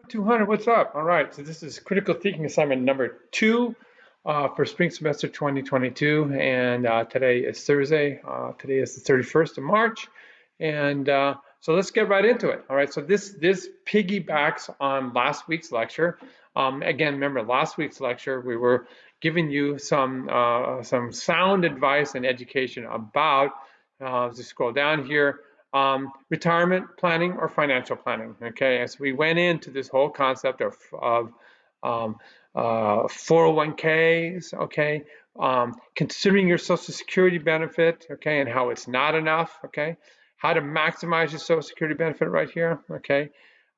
200, what's up? All right, so this is critical thinking assignment number 2 for spring semester 2022, and today is Thursday. Today is the 31st of March, and so let's get right into it. All right, so this piggybacks on last week's lecture. Again, remember last week's lecture we were giving you some sound advice and education about. Just scroll down here. Retirement planning or financial planning. Okay, as we went into this whole concept of 401ks, okay, considering your Social Security benefit, okay, and how it's not enough, okay, how to maximize your Social Security benefit right here, okay,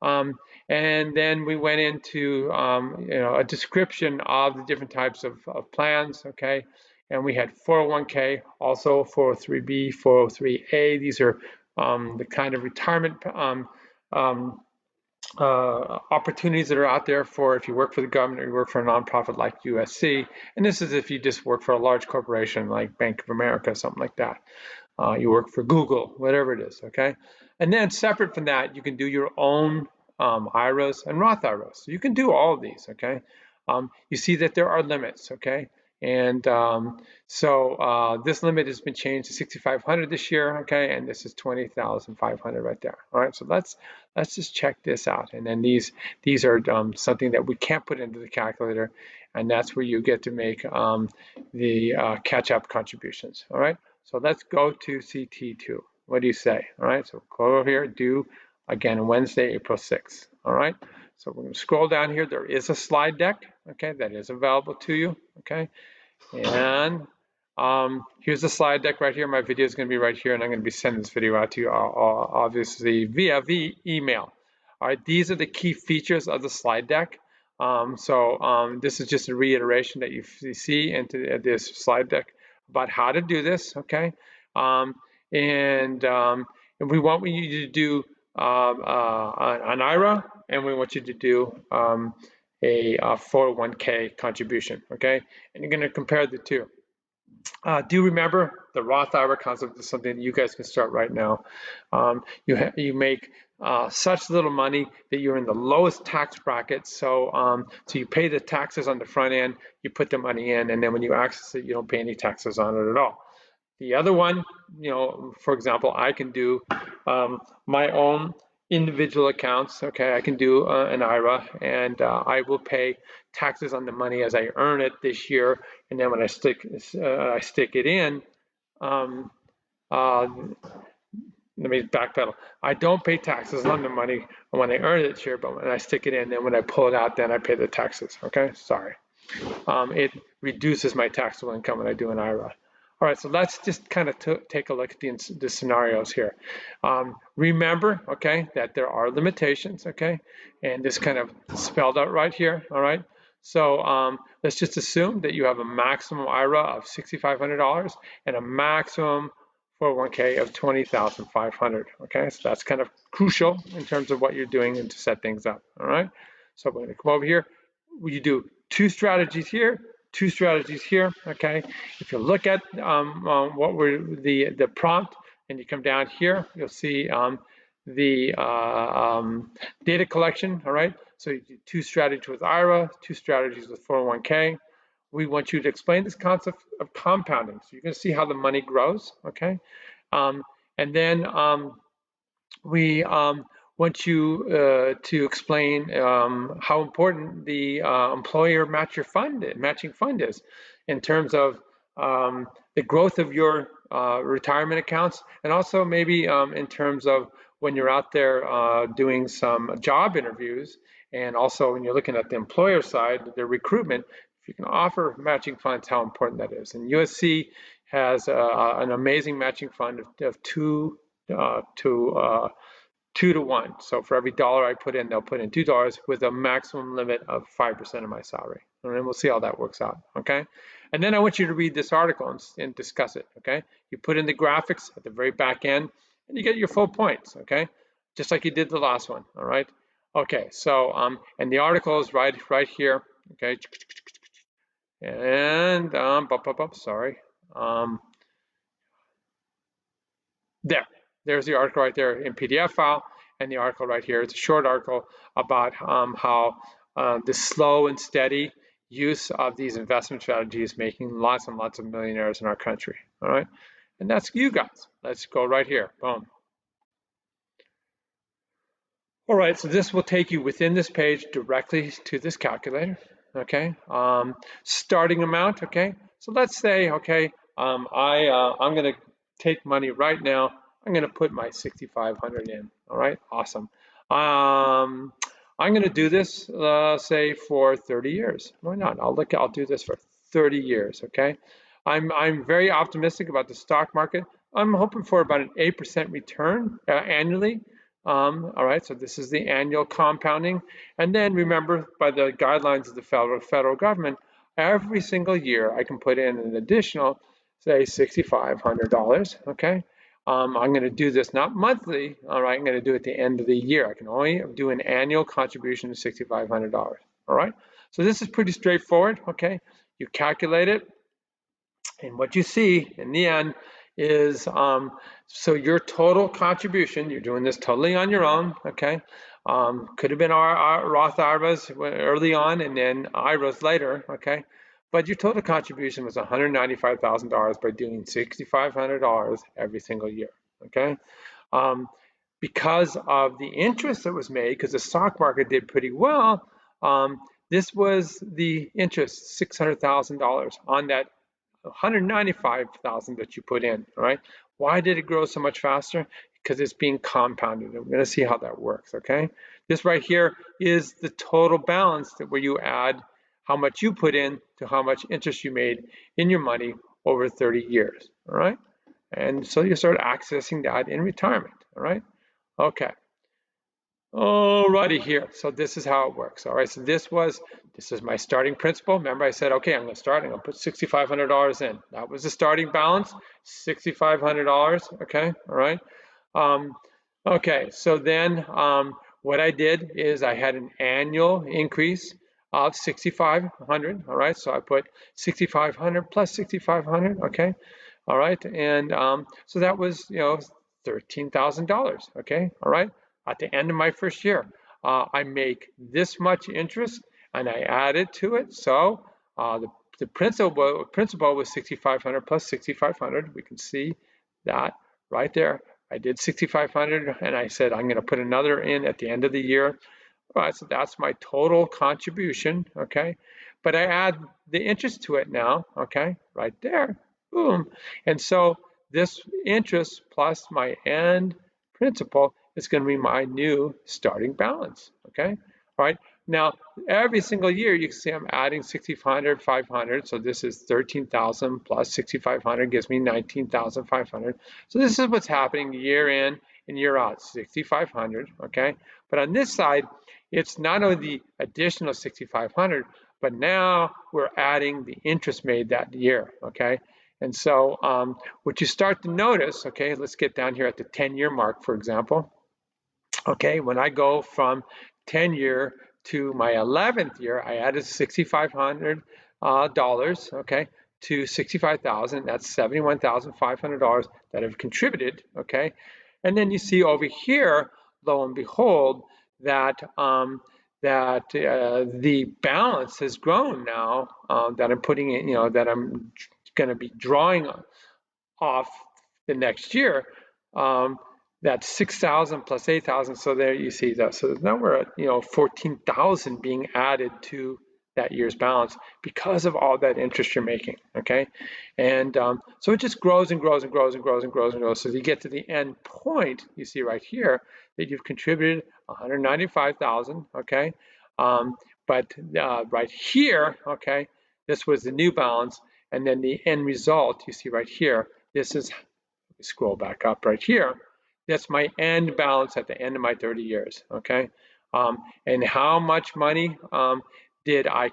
and then we went into a description of the different types of plans, okay, and we had 401k, also 403b, 403a. These are the kind of retirement opportunities that are out there for if you work for the government or you work for a nonprofit like USC. And this is if you just work for a large corporation like Bank of America, something like that. You work for Google, whatever it is, okay? And then separate from that, you can do your own IRAs and Roth IRAs. So you can do all of these, okay? You see that there are limits, okay? And so this limit has been changed to 6,500 this year, okay? And this is 20,500 right there. All right, so let's just check this out. And then these are something that we can't put into the calculator, and that's where you get to make the catch-up contributions. All right, so let's go to CT2. What do you say? All right, so go over here, due again Wednesday, April 6th. All right, so we're going to scroll down here. There is a slide deck, okay, that is available to you, okay? And here's the slide deck right here. My video is going to be right here, and I'm going to be sending this video out to you, obviously, via email. All right, these are the key features of the slide deck. This is just a reiteration that you see into this slide deck about how to do this, okay? And we want you to do an IRA, and we want you to do a 401k contribution, okay? And you're going to compare the two. Do remember the Roth IRA concept is something that you guys can start right now. You make such little money that you're in the lowest tax bracket, so you pay the taxes on the front end, you put the money in, and then when you access it, you don't pay any taxes on it at all. The other one, for example, I can do my own individual accounts. Okay, I can do an IRA, and I will pay taxes on the money as I earn it this year, and then when I stick it in. Let me backpedal. I don't pay taxes on the money when I earn it this year, but when I stick it in, then when I pull it out, then I pay the taxes. Okay, sorry. It reduces my taxable income when I do an IRA. All right, so let's just kind of take a look at the scenarios here. Remember, okay, that there are limitations, okay, and this kind of spelled out right here, all right? So let's just assume that you have a maximum IRA of $6,500 and a maximum 401k of 20,500, okay? So that's kind of crucial in terms of what you're doing and to set things up, all right? So we're gonna come over here. You do two strategies here, two strategies here, okay? If you look at what were the prompt and you come down here, you'll see the data collection, all right? So you do two strategies with IRA, two strategies with 401k. We want you to explain this concept of compounding. So you're gonna see how the money grows, okay? And then we want you to explain how important the employer matching fund is in terms of the growth of your retirement accounts, and also maybe in terms of when you're out there doing some job interviews, and also when you're looking at the employer side, the recruitment, if you can offer matching funds, how important that is. And USC has an amazing matching fund of 2 to 1. So for every dollar I put in, they'll put in $2 with a maximum limit of 5% of my salary. And then we'll see how that works out, okay? And then I want you to read this article and discuss it, okay? You put in the graphics at the very back end, and you get your full points, okay? Just like you did the last one, all right? Okay, so, and the article is right here, okay? And, sorry. There's the article right there in PDF file, and the article right here. It's a short article about how the slow and steady use of these investment strategies making lots and lots of millionaires in our country. All right, and that's you guys. Let's go right here. Boom. All right, so this will take you within this page directly to this calculator, okay? Starting amount, okay? So let's say, okay, I'm gonna take money right now. I'm gonna put my 6,500 in, all right? Awesome. I'm gonna do this, say for 30 years. Why not? I'll do this for 30 years, okay? I'm very optimistic about the stock market. I'm hoping for about an 8% return annually. All right, so this is the annual compounding. And then remember, by the guidelines of the federal government, every single year I can put in an additional, say, $6,500, okay? I'm going to do this not monthly, all right? I'm going to do it at the end of the year. I can only do an annual contribution of $6,500, all right? So this is pretty straightforward, okay? You calculate it, and what you see in the end is, so your total contribution, you're doing this totally on your own, okay? Could have been our Roth IRAs early on and then IRAs later, okay? But your total contribution was $195,000 by doing $6,500 every single year, okay? Because of the interest that was made, because the stock market did pretty well, this was the interest, $600,000 on that 195,000 that you put in, all right? Why did it grow so much faster? Because it's being compounded. I'm gonna see how that works, okay? This right here is the total balance that where you add how much you put in to how much interest you made in your money over 30 years, all right? And so you start accessing that in retirement, all right? Okay. Alrighty here. So this is how it works. All right. So this is my starting principal. Remember I said, okay, I'm going to put $6,500 in. That was the starting balance, $6,500. Okay. All right. Okay. So then what I did is I had an annual increase of 6,500. All right. So I put 6,500 plus 6,500. Okay. All right. And so that was, $13,000. Okay. All right. At the end of my first year, I make this much interest and I add it to it. So the principal was 6,500 plus 6,500. We can see that right there. I did 6,500 and I said I'm going to put another in at the end of the year. All right, so that's my total contribution, okay? But I add the interest to it now, okay? Right there, boom. And so this interest plus my end principal is going to be my new starting balance, okay? All right, now every single year you can see I'm adding 6,500, 500, so this is 13,000 plus 6,500 gives me 19,500. So this is what's happening year in and year out, 6,500, okay? But on this side, it's not only the additional 6,500, but now we're adding the interest made that year, okay? And so what you start to notice, okay, let's get down here at the 10-year mark, for example. Okay, when I go from 10-year to my 11th year, I added $6,500, okay, to 65,000. That's $71,500 that have contributed, okay. And then you see over here, lo and behold, that the balance has grown now that I'm putting in, that I'm going to be drawing off the next year. That's 6,000 plus 8,000. So there you see that. So now we're at 14,000 being added to that year's balance because of all that interest you're making. Okay, and so it just grows and grows and grows and grows and grows and grows. So you get to the end point, you see right here that you've contributed 195,000. Okay, but right here, okay, this was the new balance, and then the end result you see right here. This is, scroll back up right here. That's my end balance at the end of my 30 years, okay? And how much money did I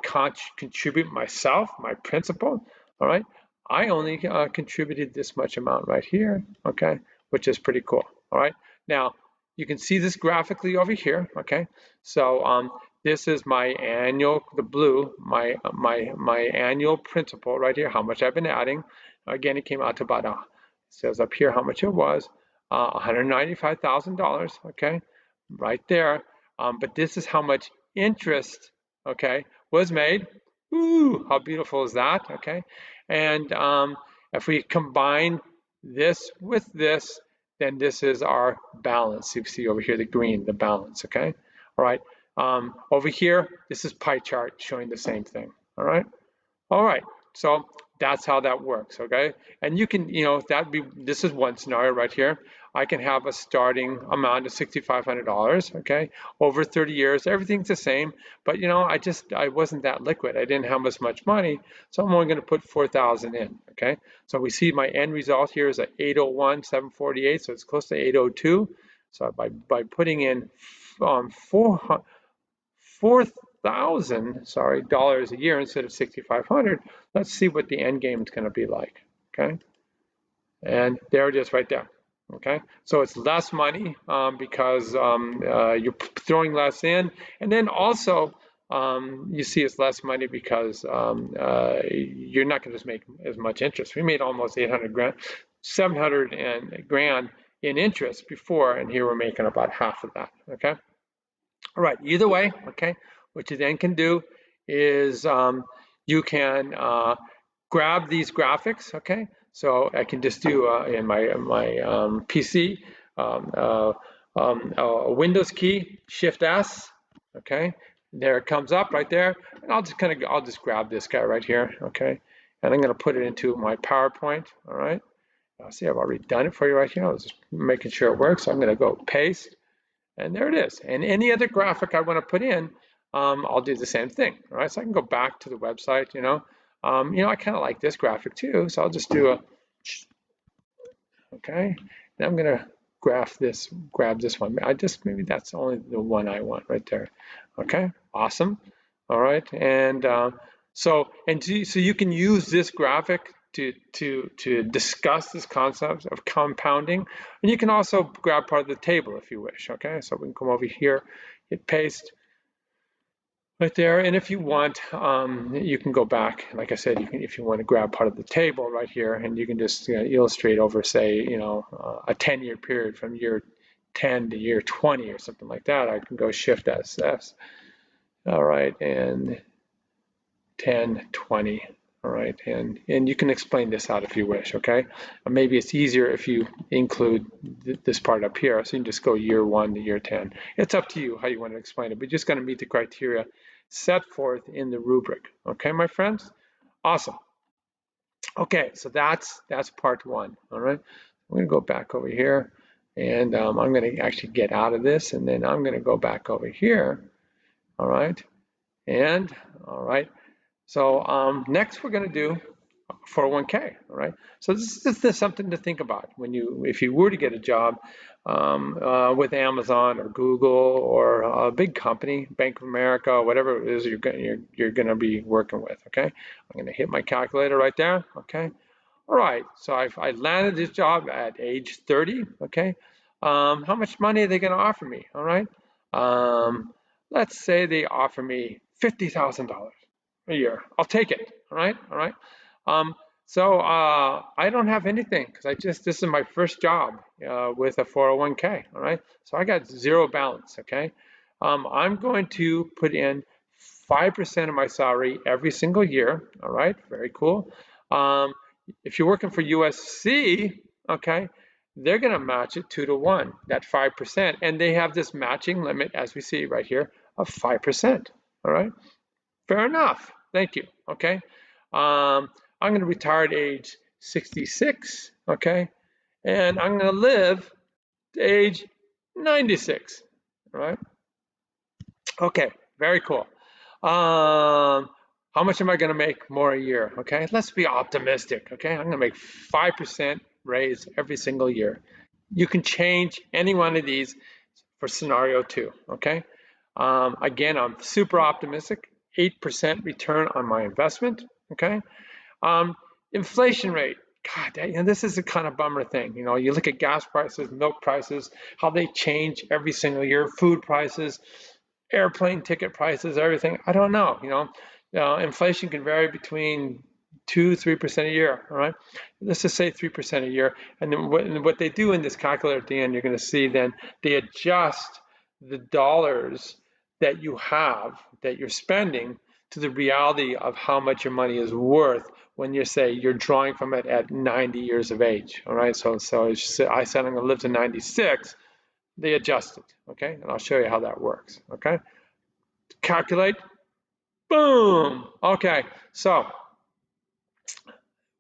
contribute myself, my principal, all right? I only contributed this much amount right here, okay? Which is pretty cool, all right? Now, you can see this graphically over here, okay? So this is my annual, the blue, my annual principal right here, how much I've been adding. Again, it came out to about, it says up here how much it was, $195,000, okay? right there. But this is how much interest, okay, was made. Ooh, how beautiful is that, okay? And if we combine this with this, then this is our balance. You see over here, the green, the balance, okay? All right, over here, this is pie chart showing the same thing, all right? All right, so that's how that works, okay? And you can, this is one scenario right here. I can have a starting amount of $6,500, okay? Over 30 years, everything's the same, but I wasn't that liquid. I didn't have as much money, so I'm only gonna put 4,000 in, okay? So we see my end result here is at 801,748, so it's close to 802. So by putting in 4,000, dollars a year instead of 6,500. Let's see what the end game is going to be like. Okay, and there it is right there. Okay, so it's less money because you're throwing less in, and then also you see it's less money because you're not going to make as much interest. We made almost 800 grand, 700 grand in interest before, and here we're making about half of that. Okay. All right, either way, okay, what you then can do is you can grab these graphics, okay? So I can just do in my PC, a Windows key, Shift S, okay? There it comes up right there, and I'll just grab this guy right here, okay? And I'm gonna put it into my PowerPoint, all right? See, I've already done it for you right here. I was just making sure it works. So I'm gonna go paste, and there it is. And any other graphic I want to put in, I'll do the same thing. All right, so I can go back to the website. I kind of like this graphic too, so I'll just do a. Okay, now I'm gonna grab this one. Maybe that's only the one I want right there. Okay, awesome. All right, and so you can use this graphic to discuss this concept of compounding, and you can also grab part of the table if you wish. Okay, so we can come over here, hit paste right there, and if you want, you can go back. Like I said, if you want to grab part of the table right here, and you can just illustrate over, say, a 10-year period from year 10 to year 20 or something like that. I can go Shift S. All right, and 10, 20. All right, and you can explain this out if you wish, okay? Or maybe it's easier if you include this part up here, so you can just go year 1 to year 10. It's up to you how you want to explain it, but you're just going to meet the criteria set forth in the rubric, okay, my friends? Awesome. Okay, so that's part 1, all right? I'm going to go back over here, and I'm going to actually get out of this, and then I'm going to go back over here, all right? And, all right, so next we're going to do 401k, all right? So this is something to think about if you were to get a job with Amazon or Google or a big company, Bank of America, or whatever it is you're going to be working with, okay? I'm going to hit my calculator right there, okay? All right, so I landed this job at age 30, okay? How much money are they going to offer me, all right? Let's say they offer me $50,000 a year. I'll take it, all right? So I don't have anything because this is my first job with a 401k, all right? So I got zero balance, okay? I'm going to put in 5% of my salary every single year, all right? Very cool. If you're working for USC, okay, they're going to match it 2 to 1, that 5%. And they have this matching limit, as we see right here, of 5%, all right? Fair enough. Thank you. Okay. I'm going to retire at age 66. Okay. And I'm going to live to age 96. All right. Okay. Very cool. How much am I going to make more a year? Okay. Let's be optimistic. Okay. I'm going to make 5% raise every single year. You can change any one of these for scenario 2. Okay. Again, I'm super optimistic. 8% return on my investment, okay? Inflation rate, God, this is a kind of bummer thing. You look at gas prices, milk prices, how they change every single year, food prices, airplane ticket prices, everything. I don't know, inflation can vary between 2-3% a year, all right? Let's just say 3% a year. And then what they do in this calculator at the end, you're gonna see then they adjust the dollars that you have, that you're spending, to the reality of how much your money is worth when you say you're drawing from it at 90 years of age. All right, so I said I'm going to live to 96. They adjust it, okay? And I'll show you how that works, okay? Calculate, boom. Okay, so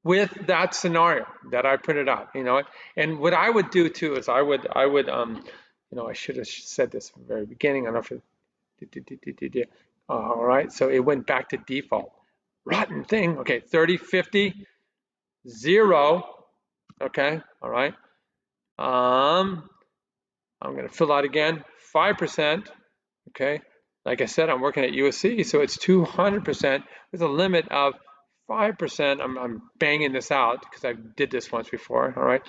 with that scenario that I printed out, and what I would do too is I would I should have said this from the very beginning. I don't know if all right, so it went back to default. Rotten thing. Okay, 30, 50, 0. Okay, all right. I'm going to fill out again, 5%. Okay, like I said, I'm working at USC, so it's 200% with a limit of 5%. I'm banging this out because I did this once before. All right,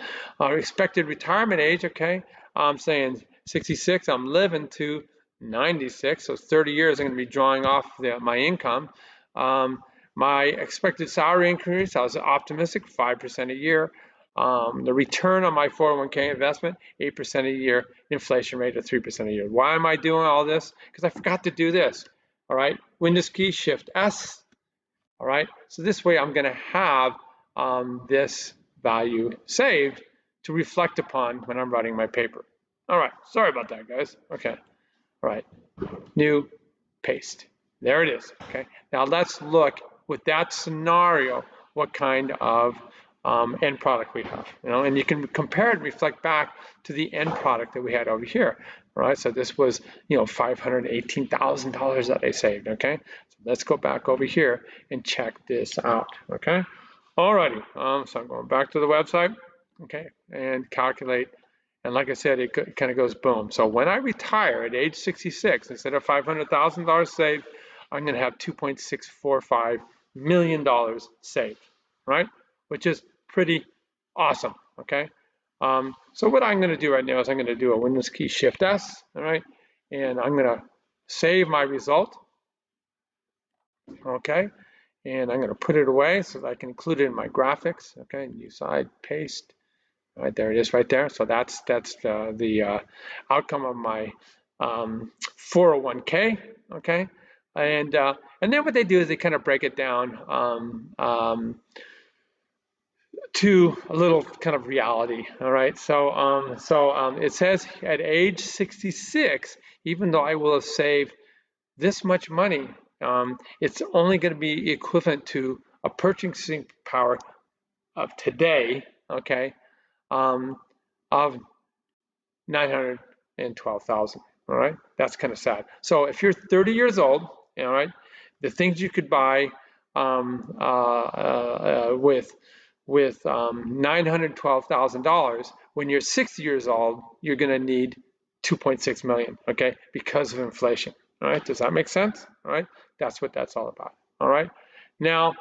expected retirement age. Okay, I'm saying 66. I'm living to 96, so 30 years. I'm going to be drawing off my income. My expected salary increase, I was optimistic, 5% a year. The return on my 401k investment, 8% a year, inflation rate of 3% a year. Why am I doing all this? Because I forgot to do this. All right, Windows key, Shift S. All right, so this way I'm going to have this value saved to reflect upon when I'm writing my paper. All right, sorry about that, guys. Okay, all right, new, paste. There it is. Okay, now let's look with that scenario what kind of end product we have, and you can compare it and reflect back to the end product that we had over here, right? So this was, $518,000 that I saved, okay? So let's go back over here and check this out, okay? Alrighty, so I'm going back to the website, okay, and calculate, and like I said, it kind of goes boom. So when I retire at age 66, instead of $500,000 saved, I'm going to have $2.645 million saved, right? Which is pretty awesome, okay? So what I'm going to do right now is I'm going to do a Windows key Shift S, all right? And I'm going to save my result, okay? And I'm going to put it away so that I can include it in my graphics, okay? New side, paste. All right, there it is right there. So that's the outcome of my 401k, okay? And then what they do is they kind of break it down to a little kind of reality, all right? So it says at age 66, even though I will have saved this much money, it's only going to be equivalent to a purchasing power of today, okay, of 912,000. All right, that's kind of sad. So if you're 30 years old, all right, the things you could buy with $912,000, when you're 60 years old, you're going to need 2.6 million. Okay, because of inflation. All right, does that make sense? All right, that's what that's all about. All right, now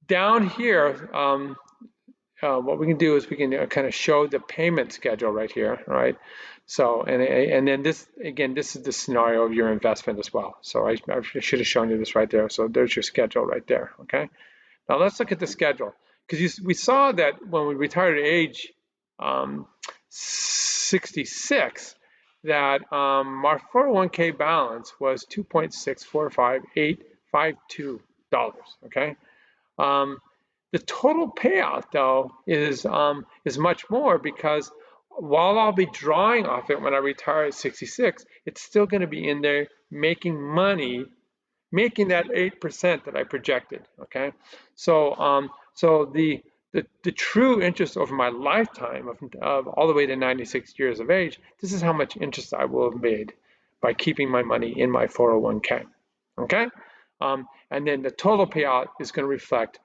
down here. What we can do is we can kind of show the payment schedule right here, right? So, and then this, again, this is the scenario of your investment as well. So I should have shown you this right there. So there's your schedule right there, okay? Now let's look at the schedule, because we saw that when we retired at age 66, that our 401k balance was $2.645852, okay? The total payout, though, is much more, because while I'll be drawing off it when I retire at 66, it's still going to be in there making money, making that 8% that I projected. Okay, so the true interest over my lifetime of all the way to 96 years of age, this is how much interest I will have made by keeping my money in my 401k. Okay, and then the total payout is going to reflect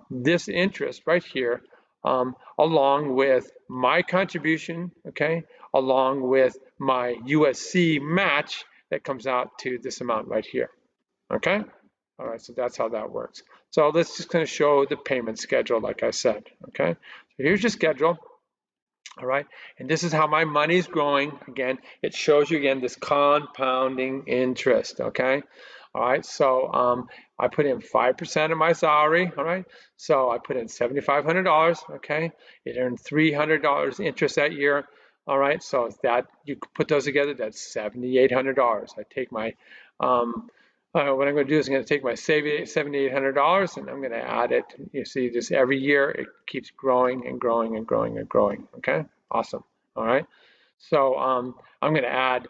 this interest right here, along with my contribution, okay, along with my USC match that comes out to this amount right here, okay? All right, so that's how that works. So let's just kind of show the payment schedule, like I said, okay? So here's your schedule, all right? And this is how my money's growing. Again, it shows you, again, this compounding interest, okay? All right, so I put in 5% of my salary, all right? So I put in $7,500, okay? It earned $300 interest that year. All right, so that you put those together, that's $7,800. I take my what I'm going to do is I'm going to take my $7,800 and I'm going to add it. You see, just every year it keeps growing and growing and growing and growing. Okay, awesome. All right, so I'm going to add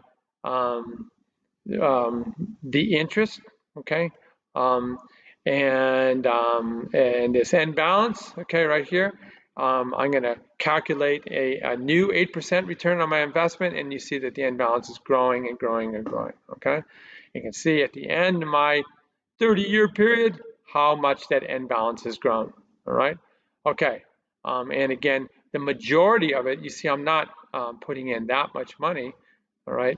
the interest. Okay, um, and this end balance. Okay, right here. I'm going to calculate a new 8% return on my investment, and you see that the end balance is growing and growing and growing. Okay, you can see at the end of my 30-year period how much that end balance has grown. All right, okay, and again, the majority of it, you see, I'm not putting in that much money. All right,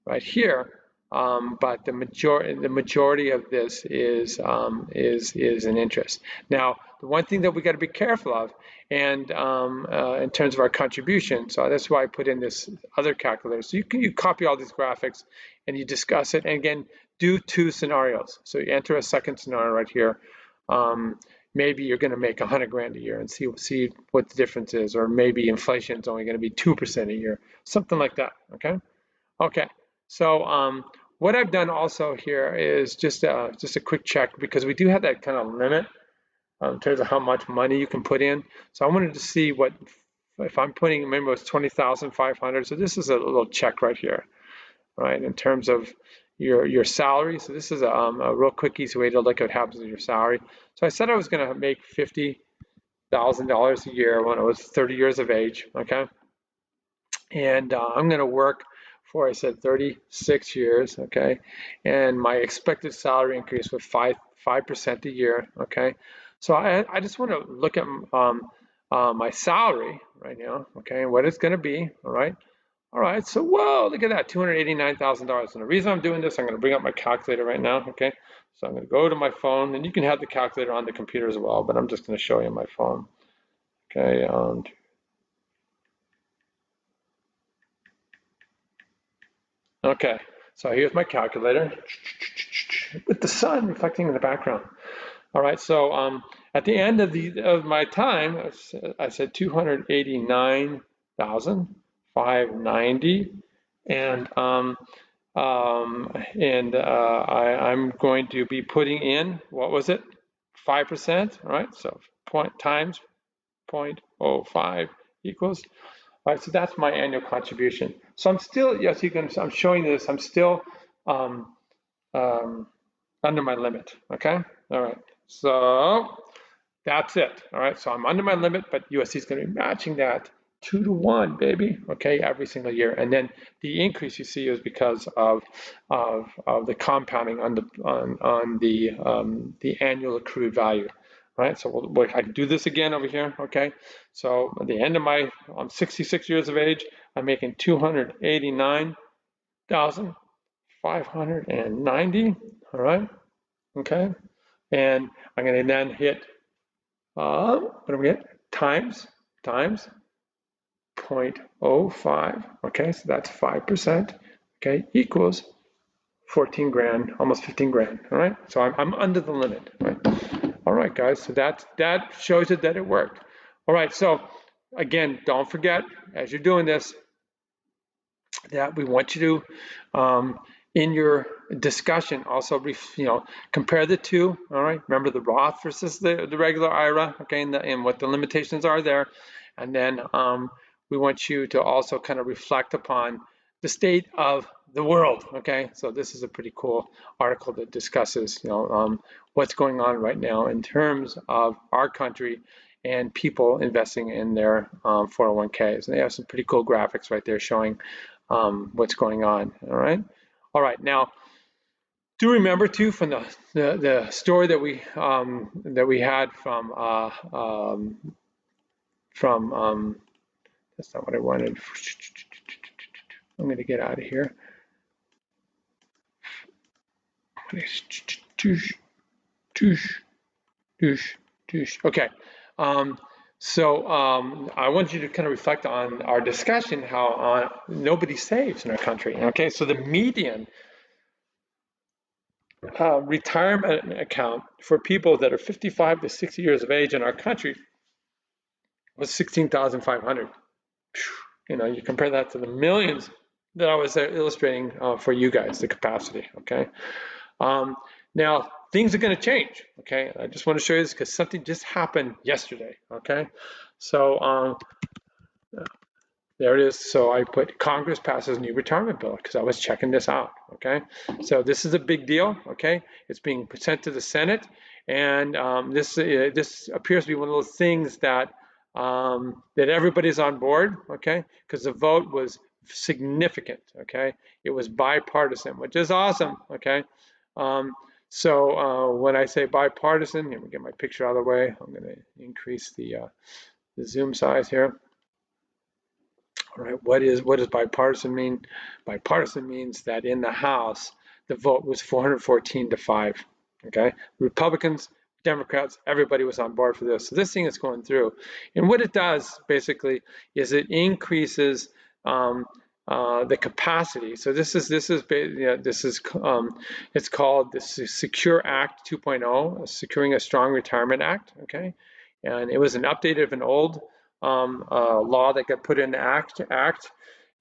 right here. But the majority of this is an interest. Now, the one thing that we got to be careful of, and in terms of our contribution, so that's why I put in this other calculator. So you copy all these graphics and you discuss it, and again, do 2 scenarios. So you enter a second scenario right here. Maybe you're going to make 100 grand a year and see what the difference is, or maybe inflation is only going to be 2% a year, something like that. Okay. Okay. So what I've done also here is just a quick check, because we do have that kind of limit in terms of how much money you can put in. So I wanted to see what, if I'm putting, remember it's 20,500. So this is a little check right here, right? In terms of your salary. So this is a real quick, easy way to look at what happens with your salary. So I said I was going to make $50,000 a year when I was 30 years of age. Okay. And I'm going to work for, I said, 36 years, okay? And my expected salary increase was 5% a year, okay? So I just want to look at my salary right now, okay, and what it's going to be, all right? All right, so whoa, look at that, $289,000. And the reason I'm doing this, I'm going to bring up my calculator right now, okay? So I'm going to go to my phone, and you can have the calculator on the computer as well, but I'm just going to show you my phone, okay? Okay, so here's my calculator with the sun reflecting in the background. All right, so at the end of my time, I said 289,590, and I'm going to be putting in, what was it, 5%? All right, so times 0.05 equals. All right, so that's my annual contribution. So I'm still, yes, I'm showing this, I'm still under my limit, okay? All right, so that's it. All right, so I'm under my limit, but USC is gonna be matching that 2 to 1, baby, okay, every single year. And then the increase you see is because of the compounding on the annual accrued value. Right, so I can do this again over here, okay? So at the end of I'm 66 years of age, I'm making 289,590, all right? Okay, and I'm gonna then hit, what do we get? Times 0.05, okay? So that's 5%, okay? Equals 14 grand, almost 15 grand, all right? So I'm under the limit, right? All right, guys, so that shows you that it worked. All right, so again, don't forget, as you're doing this, that we want you to, in your discussion, also, compare the two, all right? Remember the Roth versus the regular IRA, okay, and what the limitations are there. And then we want you to also kind of reflect upon the state of the world, okay? So this is a pretty cool article that discusses, what's going on right now in terms of our country and people investing in their 401ks. And they have some pretty cool graphics right there showing what's going on, all right? All right, now, do remember too from the story that we had from that's not what I wanted. I'm going to get out of here. Okay. So I want you to kind of reflect on our discussion, how nobody saves in our country. Okay, so the median retirement account for people that are 55 to 60 years of age in our country was 16,500. You compare that to the millions that I was illustrating for you guys, the capacity, okay? Now, things are going to change, okay? I just want to show you this because something just happened yesterday, okay? So there it is. So I put Congress passes new retirement bill because I was checking this out, okay? So this is a big deal, okay? It's being sent to the Senate, and this appears to be one of those things that everybody's on board, okay? Because the vote was significant, okay? It was bipartisan, which is awesome, okay? So when I say bipartisan, let me get my picture out of the way. I'm going to increase the zoom size here. All right, what does bipartisan mean? Bipartisan means that in the House, the vote was 414-5. Okay, Republicans, Democrats, everybody was on board for this. So this thing is going through, and what it does basically is it increases the capacity. So it's called the Secure Act 2.0, Securing a Strong Retirement Act. Okay, and it was an update of an old law that got put into act.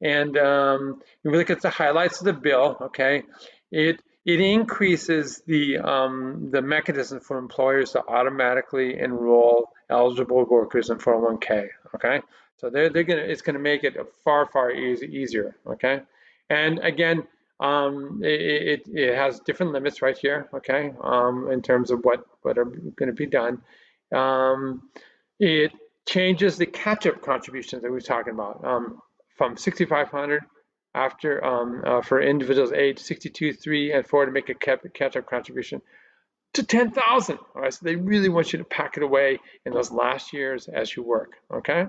And you look at the highlights of the bill, okay, it increases the mechanism for employers to automatically enroll eligible workers in 401k, okay? So it's gonna make it far easier, okay? And again, it has different limits right here, okay, in terms of what are gonna be done. It changes the catch-up contributions that we were talking about from 6,500 after for individuals aged 62, 3, and 4 to make a catch-up contribution to 10,000. All right, so they really want you to pack it away in those last years as you work. Okay.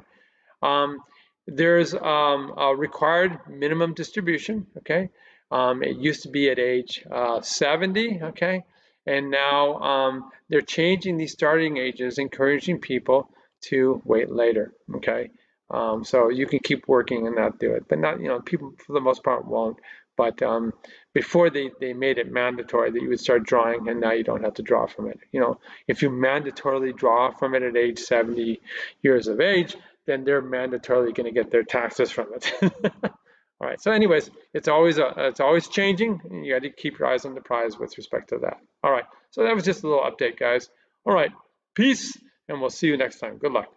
There's a required minimum distribution. Okay. It used to be at age 70. Okay. And now they're changing these starting ages, encouraging people to wait later. Okay. So you can keep working and not do it, but not, people for the most part won't. But before they made it mandatory that you would start drawing, and now you don't have to draw from it. If you mandatorily draw from it at age 70 years of age, then they're mandatorily going to get their taxes from it. All right. So, anyways, it's always changing, and you got to keep your eyes on the prize with respect to that. All right. So that was just a little update, guys. All right. Peace, and we'll see you next time. Good luck.